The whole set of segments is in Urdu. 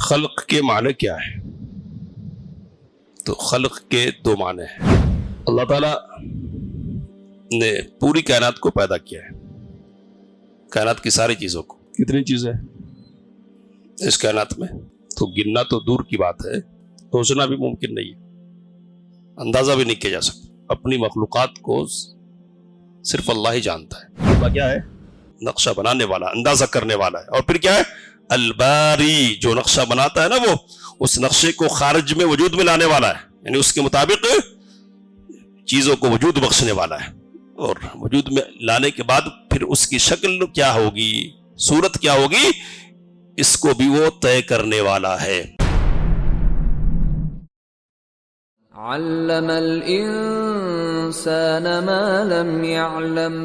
خلق کے معنی کیا ہے؟ تو خلق کے دو معنی ہیں۔ اللہ تعالیٰ نے پوری کائنات کو پیدا کیا ہے، کائنات کی ساری چیزوں کو۔ کتنی چیزیں ہیں اس کائنات میں؟ تو گننا تو دور کی بات ہے، سوچنا بھی ممکن نہیں ہے، اندازہ بھی نہیں کیا جا سکتا۔ اپنی مخلوقات کو صرف اللہ ہی جانتا ہے۔ اللہ کیا ہے؟ نقشہ بنانے والا، اندازہ کرنے والا ہے۔ اور پھر کیا ہے؟ الباری، جو نقشہ بناتا ہے نا، وہ اس نقشے کو خارج میں وجود میں لانے والا ہے، یعنی اس کے مطابق چیزوں کو وجود بخشنے والا ہے۔ اور وجود میں لانے کے بعد پھر اس کی شکل کیا ہوگی، صورت کیا ہوگی، اس کو بھی وہ طے کرنے والا ہے۔ علم الانسان ما لم يعلم۔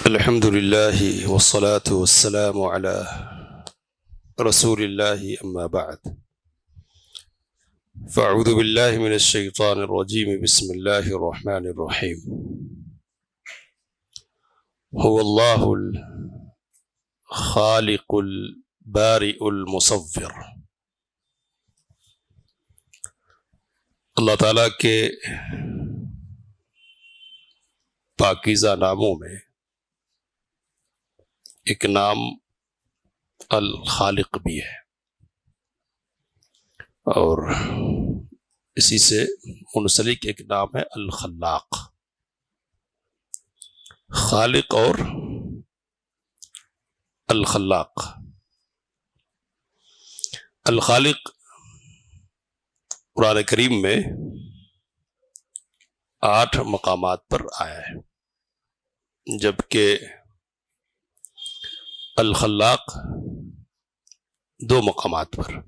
الحمد للہ والصلاة والسلام علی رسول اللہ، اما بعد فاعوذ باللہ من الشیطان الرجیم، بسم اللہ الرحمن الرحیم۔ هو اللہ الخالق البارئ المصور۔ اللہ تعالیٰ کے پاکیزہ ناموں میں ایک نام الخالق بھی ہے، اور اسی سے منسلک ایک نام ہے الخلاق۔ خالق اور الخلاق۔ الخالق قرآن کریم میں 8 مقامات پر آیا ہے، جبکہ الخلاق 2 مقامات پر۔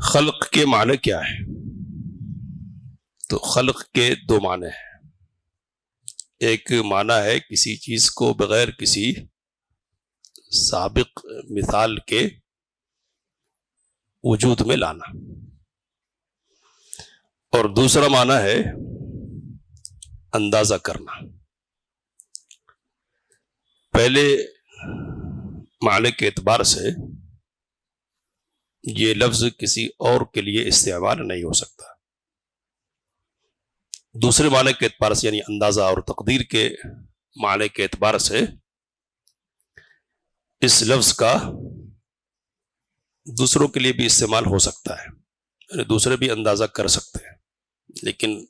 خلق کے معنی کیا ہے؟ تو خلق کے 2 معنی ہیں۔ ایک معنی ہے کسی چیز کو بغیر کسی سابق مثال کے وجود میں لانا، اور دوسرا معنی ہے اندازہ کرنا۔ پہلے معنی کے اعتبار سے یہ لفظ کسی اور کے لیے استعمال نہیں ہو سکتا۔ دوسرے معنی کے اعتبار سے، یعنی اندازہ اور تقدیر کے معنی کے اعتبار سے، اس لفظ کا دوسروں کے لیے بھی استعمال ہو سکتا ہے، یعنی دوسرے بھی اندازہ کر سکتے ہیں، لیکن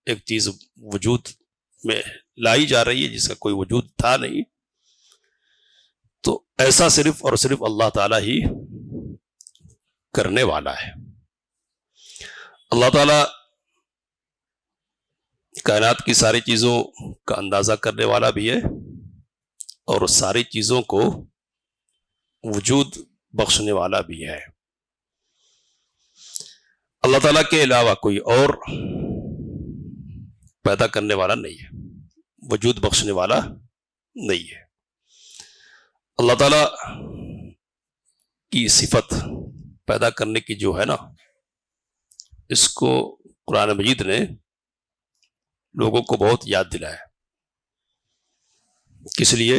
ایک چیز وجود میں لائی جا رہی ہے جس کا کوئی وجود تھا نہیں، تو ایسا صرف اور صرف اللہ تعالیٰ ہی کرنے والا ہے۔ اللہ تعالیٰ کائنات کی ساری چیزوں کا اندازہ کرنے والا بھی ہے، اور ساری چیزوں کو وجود بخشنے والا بھی ہے۔ اللہ تعالیٰ کے علاوہ کوئی اور پیدا کرنے والا نہیں ہے، وجود بخشنے والا نہیں ہے۔ اللہ تعالیٰ کی صفت پیدا کرنے کی جو ہے نا، اس کو قرآن مجید نے لوگوں کو بہت یاد دلایا۔ کس لیے؟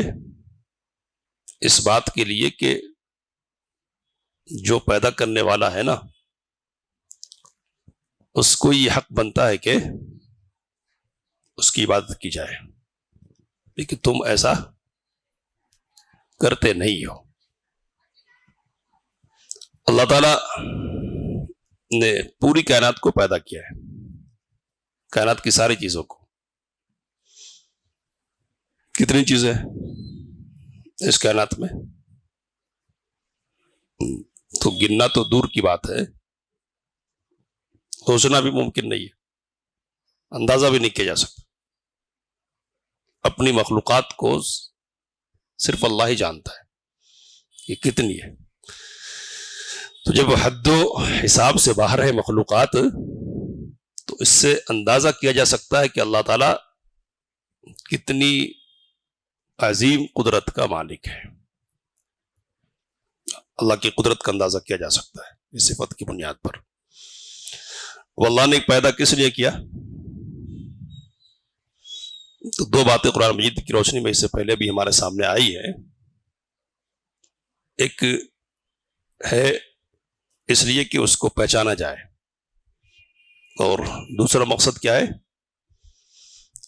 اس بات کے لیے کہ جو پیدا کرنے والا ہے نا، اس کو یہ حق بنتا ہے کہ اس کی عبادت کی جائے، لیکن تم ایسا کرتے نہیں ہو۔ اللہ تعالیٰ نے پوری کائنات کو پیدا کیا ہے، کائنات کی ساری چیزوں کو۔ کتنی چیزیں ہیں اس کائنات میں؟ تو گننا تو دور کی بات ہے، سوچنا بھی ممکن نہیں ہے، اندازہ بھی نہیں کیا جا سکتا۔ اپنی مخلوقات کو صرف اللہ ہی جانتا ہے کہ کتنی ہے۔ تو جب حد و حساب سے باہر ہے مخلوقات، تو اس سے اندازہ کیا جا سکتا ہے کہ اللہ تعالیٰ کتنی عظیم قدرت کا مالک ہے۔ اللہ کی قدرت کا اندازہ کیا جا سکتا ہے اس صفت کی بنیاد پر۔ وہ اللہ نے پیدا کس لیے کیا؟ تو دو باتیں قرآن مجید کی روشنی میں اس سے پہلے بھی ہمارے سامنے آئی ہے. ایک ہے اس لیے کہ اس کو پہچانا جائے، اور دوسرا مقصد کیا ہے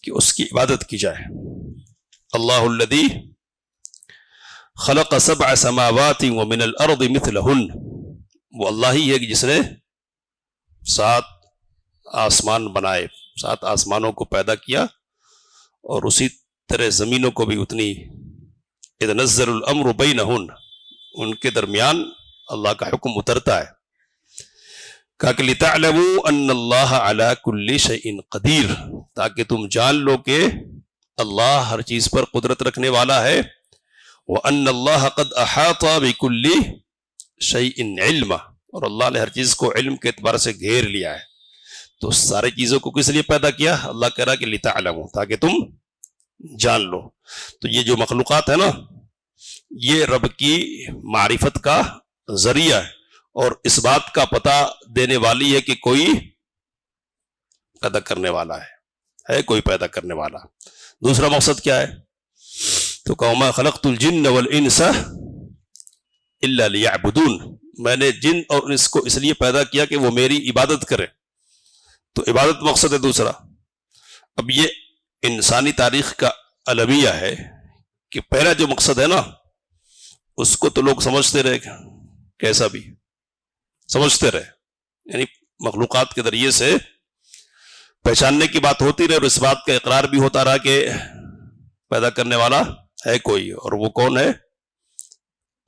کہ اس کی عبادت کی جائے. اللہ الذی خلق سبع سماوات ومن الارض مثلہن، وہ اللہ ہی ہے کہ جس نے 7 آسمان بنائے، 7 آسمانوں کو پیدا کیا، اور اسی طرح زمینوں کو بھی اتنی. اذ نزل الامر بینہن، ان کے درمیان اللہ کا حکم اترتا ہے. کہا کہ لِتَعْلَمُوا أَنَّ اللَّهَ عَلَى كُلِّ شَيْءٍ قَدِيرٌ، تاکہ تم جان لو کہ اللہ ہر چیز پر قدرت رکھنے والا ہے. وَأَنَّ اللَّهَ قَدْ أَحَاطَ بِكُلِّ شَيْءٍ عِلْمًا، اور اللہ نے ہر چیز کو علم کے اعتبار سے گھیر لیا ہے. تو سارے چیزوں کو کس لیے پیدا کیا؟ اللہ کہہ رہا کہ لِتَعْلَمُوا، تاکہ تم جان لو. تو یہ جو مخلوقات ہے نا، یہ رب کی معرفت کا ذریعہ ہے، اور اس بات کا پتہ دینے والی ہے کہ کوئی پیدا کرنے والا ہے کوئی پیدا کرنے والا. دوسرا مقصد کیا ہے؟ تو وَمَا خَلَقْتُ الْجِنَّ وَالْإِنسَ إِلَّا لِيَعْبُدُونَ، میں نے جن اور انس کو اس لیے پیدا کیا کہ وہ میری عبادت کرے. تو عبادت مقصد ہے دوسرا. اب یہ انسانی تاریخ کا المیہ ہے کہ پہلا جو مقصد ہے نا، اس کو تو لوگ سمجھتے رہے، کیسا بھی سمجھتے رہے، یعنی مخلوقات کے ذریعے سے پہچاننے کی بات ہوتی رہے، اور اس بات کا اقرار بھی ہوتا رہا کہ پیدا کرنے والا ہے کوئی، اور وہ کون ہے؟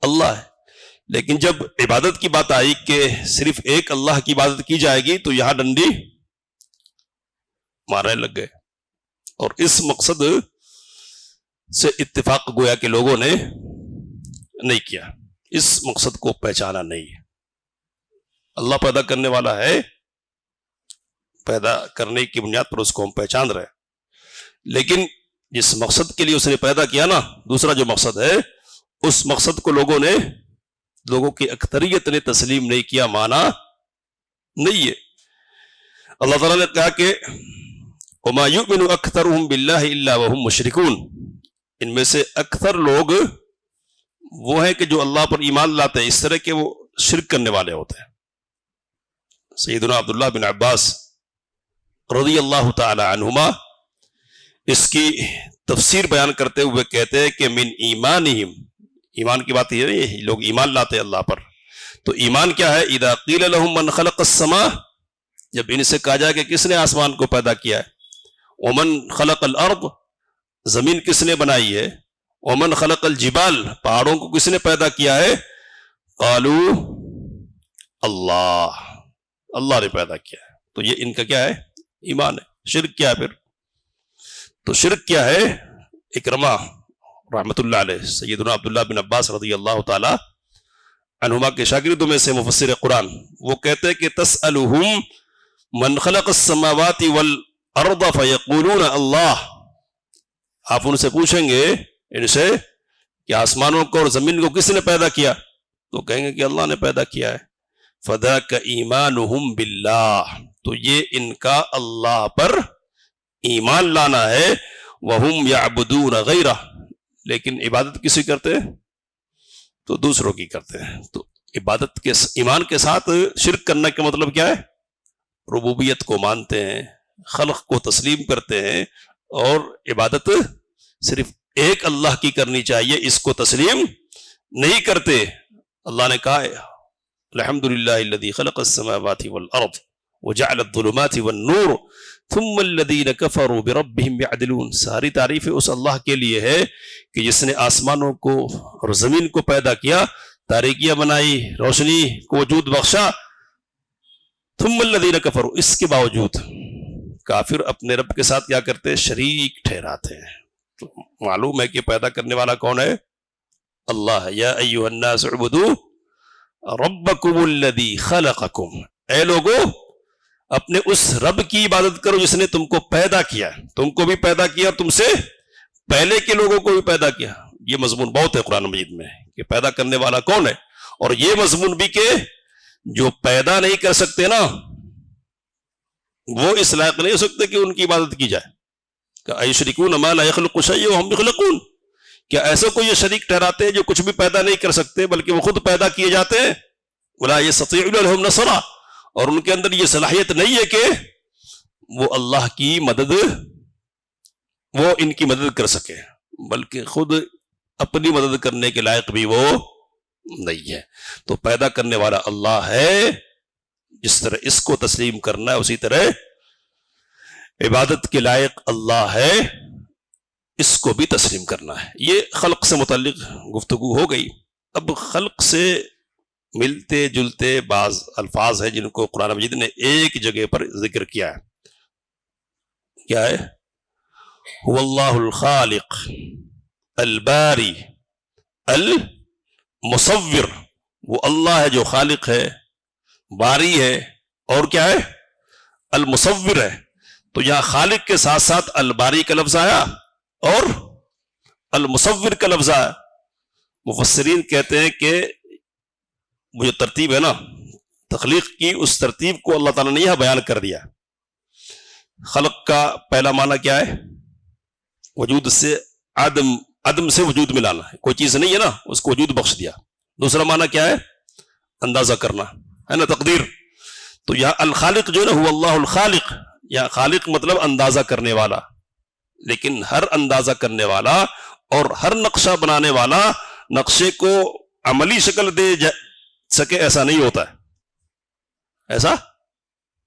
اللہ ہے. لیکن جب عبادت کی بات آئی کہ صرف ایک اللہ کی عبادت کی جائے گی، تو یہاں ڈنڈی مارنے لگ گئے. اور اس مقصد سے اتفاق گویا کہ لوگوں نے نہیں کیا، اس مقصد کو پہچانا نہیں ہے. اللہ پیدا کرنے والا ہے، پیدا کرنے کی بنیاد پر اس کو ہم پہچان رہے، لیکن جس مقصد کے لیے اس نے پیدا کیا نا، دوسرا جو مقصد ہے، اس مقصد کو لوگوں کی اکثریت نے تسلیم نہیں کیا، مانا نہیں ہے. اللہ تعالیٰ نے کہا کہ وَمَا يُؤْمِنُ أَكْثَرُهُمْ بِاللَّهِ إِلَّا وَهُمْ مُشْرِكُونَ، ان میں سے اکثر لوگ وہ ہیں کہ جو اللہ پر ایمان لاتے ہیں، اس طرح کہ وہ شرک کرنے والے ہوتے ہیں. سیدنا عبداللہ بن عباس رضی اللہ تعالی عنہما اس کی تفسیر بیان کرتے ہوئے کہتے ہیں کہ من ایمانہم، ایمان کی بات یہ ہے، لوگ ایمان لاتے ہیں اللہ پر. تو ایمان کیا ہے؟ اذا قیل لهم من خلق السماء، جب ان سے کہا جائے کہ کس نے آسمان کو پیدا کیا ہے. ومن خلق الارض، زمین کس نے بنائی ہے. ومن خلق الجبال، پہاڑوں کو کس نے پیدا کیا ہے. قالوا اللہ نے پیدا کیا ہے. تو یہ ان کا کیا ہے؟ ایمان ہے. شرک کیا ہے پھر؟ تو شرک کیا ہے؟ اکرمہ رحمت اللہ علیہ، سیدنا عبداللہ بن عباس رضی اللہ تعالی عنہما کے شاگردوں میں سے مفسر قرآن، وہ کہتے ہیں کہ تسألہم من خلق السماوات والارض فیقولون اللہ، آپ ان سے پوچھیں گے ان سے کہ آسمانوں کو اور زمین کو کس نے پیدا کیا، تو کہیں گے کہ اللہ نے پیدا کیا ہے. فذاک ایمانہم باللہ، تو یہ ان کا اللہ پر ایمان لانا ہے. وہم یعبدون غیرہ، لیکن عبادت کسی کرتے ہیں؟ تو دوسروں کی کرتے ہیں. تو عبادت کے ایمان کے ساتھ شرک کرنا کا مطلب کیا ہے؟ ربوبیت کو مانتے ہیں، خلق کو تسلیم کرتے ہیں، اور عبادت صرف ایک اللہ کی کرنی چاہیے، اس کو تسلیم نہیں کرتے. اللہ نے کہا الحمدللہ الذی خلق السماوات والارض وجعل الظلمات والنور ثم الذین کفروا بربہم یعدلون. ساری تعریف اس اللہ کے لیے ہے کہ جس نے آسمانوں کو اور زمین کو پیدا کیا، تاریکیاں بنائی، روشنی کو وجود بخشا. ثم الذین کفروا، اس کے باوجود کافر اپنے رب کے ساتھ کیا کرتے ہیں؟ شریک ٹھہراتے ہیں. تو معلوم ہے کہ پیدا کرنے والا کون ہے؟ اللہ. یا ایھا الناس اعبدوا ربکم الذی خلقکم، اے لوگو اپنے اس رب کی عبادت کرو جس نے تم کو پیدا کیا. تم کو بھی پیدا کیا، تم سے پہلے کے لوگوں کو بھی پیدا کیا. یہ مضمون بہت ہے قرآن مجید میں کہ پیدا کرنے والا کون ہے، اور یہ مضمون بھی کہ جو پیدا نہیں کر سکتے نا، وہ اس لائق نہیں ہو سکتے کہ ان کی عبادت کی جائے. کہ ایشرکون ما لا یخلق شیئا وهم یخلقون، کیا ایسا کوئی یہ شریک ٹھہراتے ہیں جو کچھ بھی پیدا نہیں کر سکتے بلکہ وہ خود پیدا کیے جاتے ہیں؟ ولا یستطیعون لهم نصرا، اور ان کے اندر یہ صلاحیت نہیں ہے کہ وہ اللہ کی مدد، وہ ان کی مدد کر سکے، بلکہ خود اپنی مدد کرنے کے لائق بھی وہ نہیں ہے۔ تو پیدا کرنے والا اللہ ہے، جس طرح اس کو تسلیم کرنا ہے اسی طرح عبادت کے لائق اللہ ہے، اس کو بھی تسلیم کرنا ہے۔ یہ خلق سے متعلق گفتگو ہو گئی۔ اب خلق سے ملتے جلتے بعض الفاظ ہیں جن کو قرآن مجید نے ایک جگہ پر ذکر کیا ہے۔ کیا ہے؟ هو اللہ الخالق الباری المصور، وہ اللہ ہے جو خالق ہے، باری ہے، اور کیا ہے؟ المصور ہے۔ تو یہاں خالق کے ساتھ ساتھ الباری کا لفظ آیا اور المصور کا لفظ آیا۔ مفسرین کہتے ہیں کہ وہ جو ترتیب ہے نا تخلیق کی، اس ترتیب کو اللہ تعالیٰ نے یہاں بیان کر دیا۔ خلق کا پہلا معنی کیا ہے؟ وجود سے عدم سے وجود میں لانا، کوئی چیز نہیں ہے نا، اس کو وجود بخش دیا۔ دوسرا معنی کیا ہے؟ اندازہ کرنا ہے نا، تقدیر۔ تو یہاں الخالق جو ہے نا، هو اللہ الخالق، یا خالق مطلب اندازہ کرنے والا، لیکن ہر اندازہ کرنے والا اور ہر نقشہ بنانے والا نقشے کو عملی شکل دے سکے ایسا نہیں ہوتا ہے، ایسا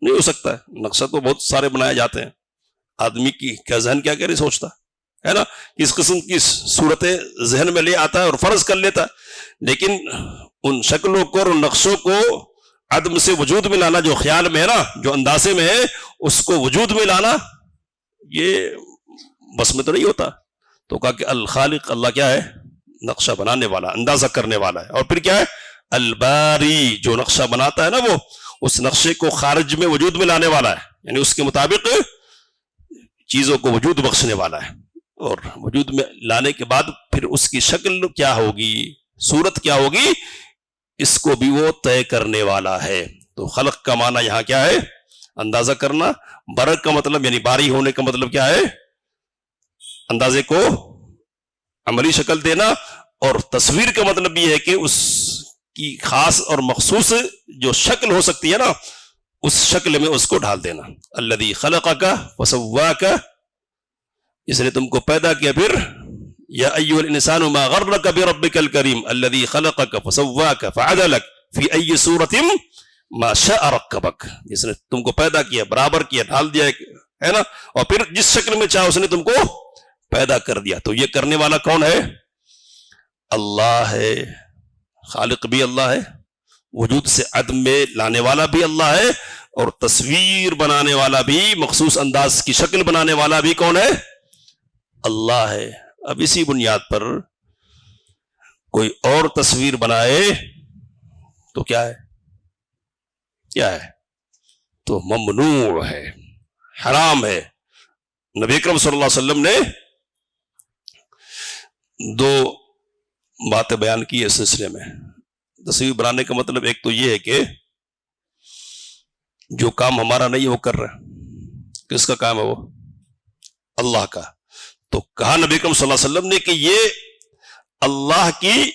نہیں ہو سکتا ہے۔ نقشہ تو بہت سارے بنائے جاتے ہیں، آدمی کی کیا ذہن کیا کہہ رہی سوچتا ہے نا، اس قسم کی صورتیں ذہن میں لے آتا ہے اور فرض کر لیتا ہے، لیکن ان شکلوں کو اور نقشوں کو عدم سے وجود میں لانا، جو خیال میں ہے نا، جو اندازے میں ہے، اس کو وجود میں لانا یہ بس میں تو نہیں ہوتا۔ تو کہا کہ الخالق، اللہ کیا ہے؟ نقشہ بنانے والا، اندازہ کرنے والا ہے۔ اور پھر کیا ہے؟ الباری، جو نقشہ بناتا ہے نا، وہ اس نقشے کو خارج میں وجود میں لانے والا ہے، یعنی اس کے مطابق چیزوں کو وجود بخشنے والا ہے۔ اور وجود میں لانے کے بعد پھر اس کی شکل کیا ہوگی، صورت کیا ہوگی، اس کو بھی وہ طے کرنے والا ہے۔ تو خلق کا معنی یہاں کیا ہے؟ اندازہ کرنا۔ برق کا مطلب یعنی باری ہونے کا مطلب کیا ہے؟ اندازے کو عملی شکل دینا۔ اور تصویر کا مطلب یہ ہے کہ اس کی خاص اور مخصوص جو شکل ہو سکتی ہے نا، اس شکل میں اس کو ڈھال دینا۔ الذی خلقک فسواک، اس نے تم کو پیدا کیا، پھر یا ایھا الانسان ما غرک بربک الکریم الذی خلقک فسواک فعدلک فی ای صورۃ ما شاء رکبک، جس نے تم کو پیدا کیا، برابر کیا، ڈھال دیا ہے نا، اور پھر جس شکل میں چاہا اس نے تم کو پیدا کر دیا۔ تو یہ کرنے والا کون ہے؟ اللہ ہے۔ خالق بھی اللہ ہے، وجود سے عدم میں لانے والا بھی اللہ ہے، اور تصویر بنانے والا بھی، مخصوص انداز کی شکل بنانے والا بھی کون ہے؟ اللہ ہے۔ اب اسی بنیاد پر کوئی اور تصویر بنائے تو کیا ہے؟ کیا ہے؟ تو ممنوع ہے، حرام ہے۔ نبی اکرم صلی اللہ علیہ وسلم نے دو باتیں بیان کی اس سلسلے میں۔ تصویر بنانے کا مطلب ایک تو یہ ہے کہ جو کام ہمارا نہیں وہ کر رہے، کس کا کام ہے؟ وہ اللہ کا۔ تو کہا نبی اکرم صلی اللہ علیہ وسلم نے کہ یہ اللہ کی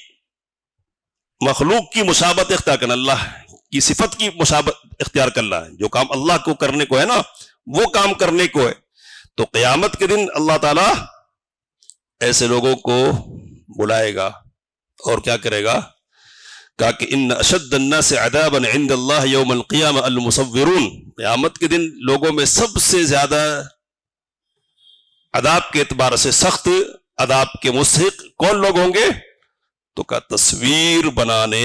مخلوق کی مشابہت اختیار کرنا، اللہ کی صفت کی مشابہت اختیار کرنا ہے۔ جو کام اللہ کو کرنے کو ہے نا، وہ کام کرنے کو ہے۔ تو قیامت کے دن اللہ تعالی ایسے لوگوں کو بلائے گا اور کیا کرے گا؟ کہا کہ ان اشد الناس عذابا عند اللہ یوم القیامہ المصورون، قیامت کے دن لوگوں میں سب سے زیادہ عذاب کے اعتبار سے سخت عذاب کے مستحق کون لوگ ہوں گے؟ تو کہا تصویر بنانے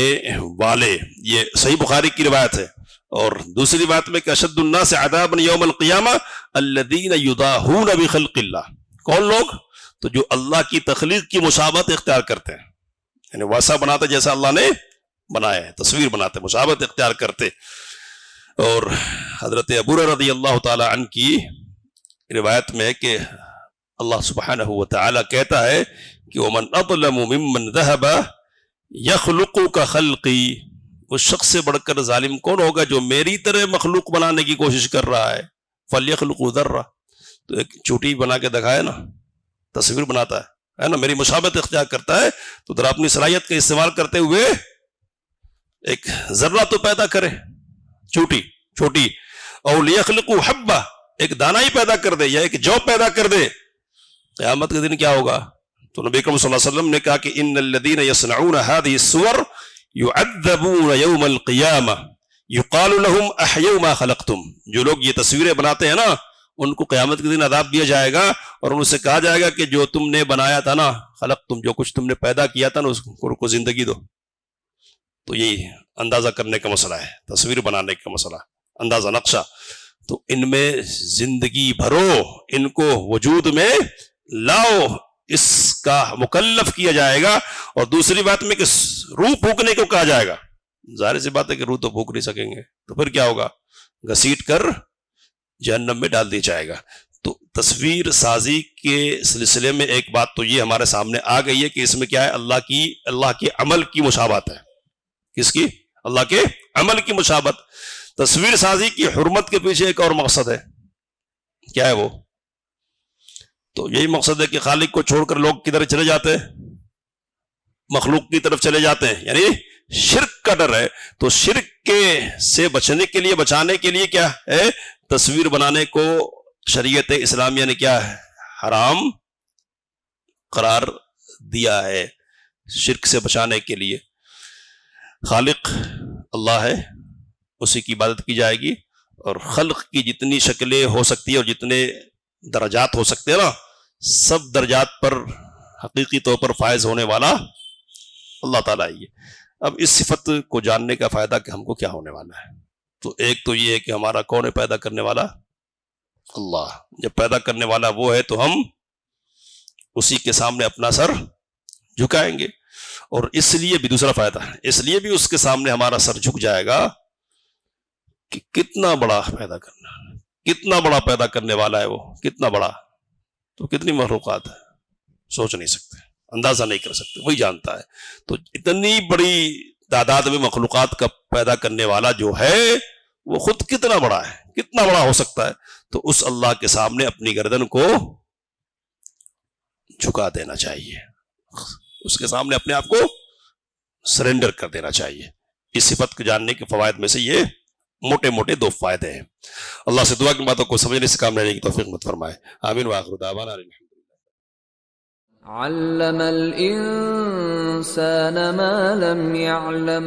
والے۔ یہ صحیح بخاری کی روایت ہے۔ اور دوسری روایت میں کہ اشد الناس عذابا یوم القیامہ الذین یضاہون بخلق اللہ، کون لوگ؟ تو جو اللہ کی تخلیق کی مشابہت اختیار کرتے ہیں، یعنی ویسا بناتے جیسا اللہ نے بنایا ہے، تصویر بناتے، مشابہت اختیار کرتے۔ اور حضرت ابو ہریرہ رضی اللہ تعالی عنہ کی روایت میں کہ اللہ سبحانہ وتعالی کہتا ہے کہ وَمَنْ أَظْلَمُ مِمَّنْ ذَهَبَ يَخْلُقُ كَخَلْقِي، اس شخص سے بڑھ کر ظالم کون ہوگا جو میری طرح مخلوق بنانے کی کوشش کر رہا ہے؟ فَلْيَخْلُقُوا ذَرَّةً، تو ایک چوٹی بنا کے دکھائے نا، تصویر بناتا ہے نا، میری مشابہت اختیار کرتا ہے، تو ذرا اپنی صلاحیت کا استعمال کرتے ہوئے ایک ذرہ تو پیدا کرے، چھوٹی اور لیخلقوا حبہ، ایک دانہ ہی پیدا کر دے یا ایک جو پیدا کر دے، قیامت کے دن کیا ہوگا؟ تو نبی اکرم صلی اللہ علیہ وسلم نے کہا کہ ان الذین یصنعون هذه الصور يعذبون يوم القیامہ یقال لهم احیوا ما خلقتم، جو لوگ یہ تصویریں بناتے ہیں نا ان کو قیامت کے دن عذاب دیا جائے گا اور ان سے کہا جائے گا کہ جو تم نے بنایا تھا نا، خلقتم، جو کچھ تم نے پیدا کیا تھا نا اس کو زندگی دو۔ تو یہی اندازہ کرنے کا مسئلہ ہے، تصویر بنانے کا مسئلہ، اندازہ نقشہ، تو ان میں زندگی بھرو، ان کو وجود میں لاؤ، اس کا مکلف کیا جائے گا۔ اور دوسری بات میں کہ روح پھونکنے کو کہا جائے گا، ظاہر سی بات ہے کہ روح تو پھونک نہیں سکیں گے، تو پھر کیا ہوگا؟ گھسیٹ کر جہنم میں ڈال دیا جائے گا۔ تو تصویر سازی کے سلسلے میں ایک بات تو یہ ہمارے سامنے آ گئی ہے کہ اس میں کیا ہے؟ اللہ کے عمل کی مشابہت ہے۔ کس کی؟ اللہ کے عمل کی مشابہت۔ تصویر سازی کی حرمت کے پیچھے ایک اور مقصد ہے، کیا ہے وہ؟ تو یہی مقصد ہے کہ خالق کو چھوڑ کر لوگ کدھر چلے جاتے ہیں؟ مخلوق کی طرف چلے جاتے ہیں، یعنی شرک کا ڈر ہے۔ تو شرک کے سے بچانے کے لیے کیا ہے؟ تصویر بنانے کو شریعت اسلامیہ نے کیا ہے؟ حرام قرار دیا ہے، شرک سے بچانے کے لیے۔ خالق اللہ ہے، اسی کی عبادت کی جائے گی، اور خلق کی جتنی شکلیں ہو سکتی ہیں اور جتنے درجات ہو سکتے ہیں نا، سب درجات پر حقیقی طور پر فائز ہونے والا اللہ تعالیٰ ہی ہے۔ اب اس صفت کو جاننے کا فائدہ کہ ہم کو کیا ہونے والا ہے، تو ایک تو یہ ہے کہ ہمارا کون ہے پیدا کرنے والا؟ اللہ۔ جب پیدا کرنے والا وہ ہے تو ہم اسی کے سامنے اپنا سر جھکائیں گے، اور اس لیے بھی دوسرا فائدہ ہے، اس لیے بھی اس کے سامنے ہمارا سر جھک جائے گا کہ کتنا بڑا پیدا کرنا، کتنا بڑا پیدا کرنے والا ہے وہ، کتنا بڑا، تو کتنی مخلوقات ہے سوچ نہیں سکتے، اندازہ نہیں کر سکتے، وہی جانتا ہے۔ تو اتنی بڑی تعداد میں مخلوقات کا پیدا کرنے والا جو ہے وہ خود کتنا بڑا ہے، کتنا بڑا ہو سکتا ہے، تو اس اللہ کے سامنے اپنی گردن کو جھکا دینا چاہیے، اس کے سامنے اپنے آپ کو سرنڈر کر دینا چاہیے۔ اس صفت کو جاننے کے فوائد میں سے یہ موٹے موٹے دو فائدے ہیں۔ اللہ سے دعا کی باتوں کو سمجھنے سے کام لینے کی توفیق مت فرمائے، آمین وآخر دعوانا الحمدللہ۔ علم الإنسان ما لم يعلم